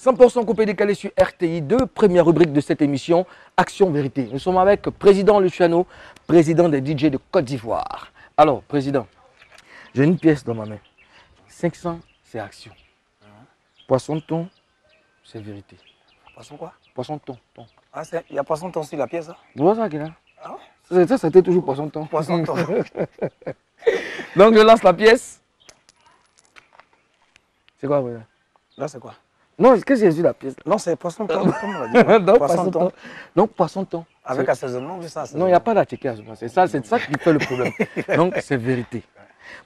100% coupé décalé sur RTI 2, première rubrique de cette émission, Action Vérité. Nous sommes avec Président Luciano, président des DJ de Côte d'Ivoire. Alors, Président, j'ai une pièce dans ma main. 500, c'est Action. Poisson thon, c'est Vérité. Poisson quoi? Poisson thon. Ah, il y a poisson thon sur la pièce là? Tu vois ça qu'il a? Ah ça, c'était toujours poisson thon. Poisson thon. Donc, je lance la pièce. C'est quoi, Président? Là, c'est quoi? Non, qu'est-ce que c'est sur la pièce? Non, c'est poisson thon. Donc, poisson thon. Donc, poisson thon. Avec assaisonnement, c'est ça? Non, il n'y a pas d'attiquage. C'est ça qui fait le problème. Donc, c'est Vérité.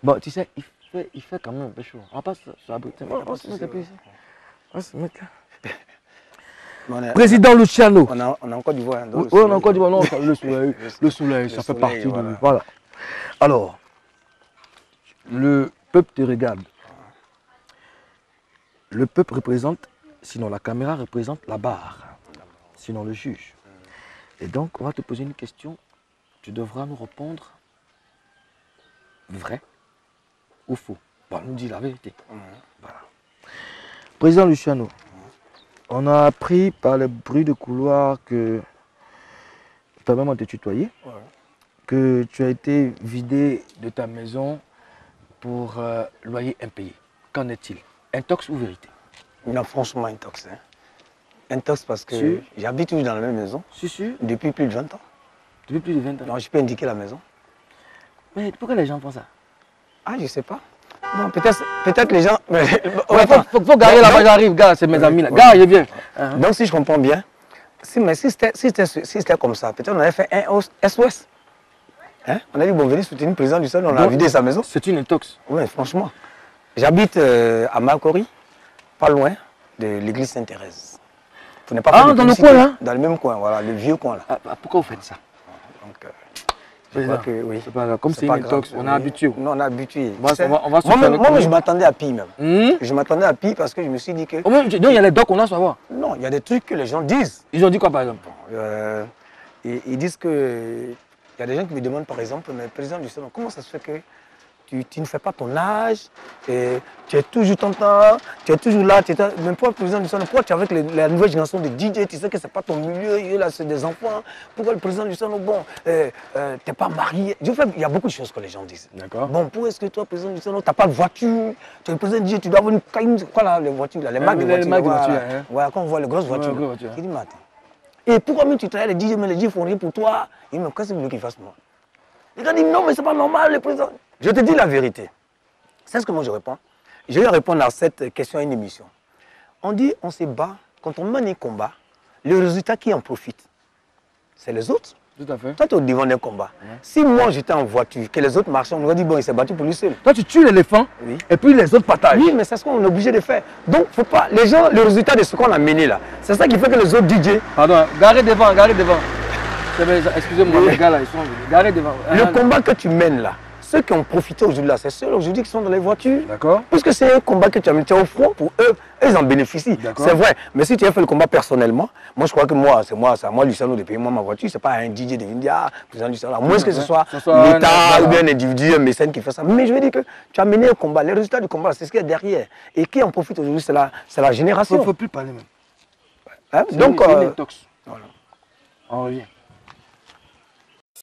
Bon, tu sais, il fait quand même un peu chaud. On passe sur la brique. On se met ici. On se met là. Président Luciano. On est en Côte d'Ivoire. Oui, on est en Côte d'Ivoire. Non, le soleil, ça fait partie de nous. Voilà. Alors, le peuple te regarde. Le peuple représente, sinon la caméra représente la barre, sinon le juge. Et donc, on va te poser une question. Tu devras nous répondre vrai ou faux. Bon, nous dis la vérité. Voilà. Président Luciano, on a appris par les bruits de couloir que, permets-moi de te tutoyer, que tu as été vidé de ta maison pour loyer impayé. Qu'en est-il? Intox ou vérité? Non, franchement, intox. Hein. Intox parce que j'habite toujours dans la même maison. Depuis plus de 20 ans. Depuis plus de 20 ans? Non, je peux indiquer la maison. Mais pourquoi les gens font ça? Ah, je sais pas. Non, peut-être les gens... faut garer là-bas, j'arrive, gars, c'est mes amis là. Gars, je viens. Donc, si je comprends bien, si c'était comme ça, peut-être on avait fait un SOS. Hein? On a dit, bon, venez soutenir le président du sol, on a vidé sa maison. C'est une intox? Oui, franchement. J'habite à Makori, pas loin de l'église Sainte-Thérèse. Ah, dans le coin là? Dans le même coin, voilà, le vieux coin là. Ah, pourquoi vous faites ça? Donc, je crois que oui. C'est pas grave, comme c'est une intox, on est habitué. Non, on est habitué. Moi, je m'attendais à pire même. Je m'attendais à pire parce que je me suis dit que... Non, il y a les docs, on a à savoir. Non, il y a des trucs que les gens disent. Ils ont dit quoi par exemple? Ils disent que... Il y a des gens qui me demandent par exemple, mais président du salon, comment ça se fait que tu ne fais pas ton âge, et tu es toujours ton temps, tu es toujours là, même pas le président du salon, pourquoi tu es avec la nouvelle génération de DJ, tu sais que ce n'est pas ton milieu, là c'est des enfants, pourquoi le président du salon, bon, tu n'es pas marié. Il y a beaucoup de choses que les gens disent. D'accord. Bon, pourquoi est-ce que toi, président du salon, tu n'as pas de voiture, tu es le président du DJ, tu dois avoir une... Quoi là, les voitures, là, les marques de voitures. Les marques de voitures, voilà, quand on voit les grosses voitures. Il dit, mais attends. Et pourquoi même tu travailles les DJ, mais les DJ font rien pour toi? Il dit, mais qu'est-ce que vous voulez qu'ils fassent moi? Les gars disent, non, mais c'est pas normal, le président. Je te dis la vérité. C'est ce que moi je réponds. Je vais répondre à cette question à une émission. On dit, on se bat, quand on mène un combat, le résultat qui en profite, c'est les autres. Tout à fait. Toi, tu es au devant d'un combat. Si moi j'étais en voiture, que les autres marchaient, on aurait dit, bon, il s'est battu pour lui seul. Toi, tu tues l'éléphant, et puis les autres partagent. Oui, mais c'est ce qu'on est obligé de faire. Donc, faut pas. Les gens, le résultat de ce qu'on a mené là, c'est ça qui fait que les autres DJ. Pardon, garez devant, garez devant. Excusez-moi, les gars là, ils sont. Garez devant. Le combat que tu mènes là, ceux qui ont profité aujourd'hui là, c'est ceux aujourd'hui qui sont dans les voitures. D'accord. Parce que c'est un combat que tu as mis au front pour eux, ils en bénéficient. C'est vrai. Mais si tu as fait le combat personnellement, moi je crois que moi, c'est moi Luciano de payer moi ma voiture, c'est pas un DJ de India, président du salon. À moins que ce soit l'État ou bien un individu, un mécène qui fait ça. Mais je veux dire que tu as mené un combat. Les résultats du combat, c'est ce qu'il y a derrière. Et qui en profite aujourd'hui, c'est la génération. Il ne faut plus parler même. Hein? Donc, voilà. On revient.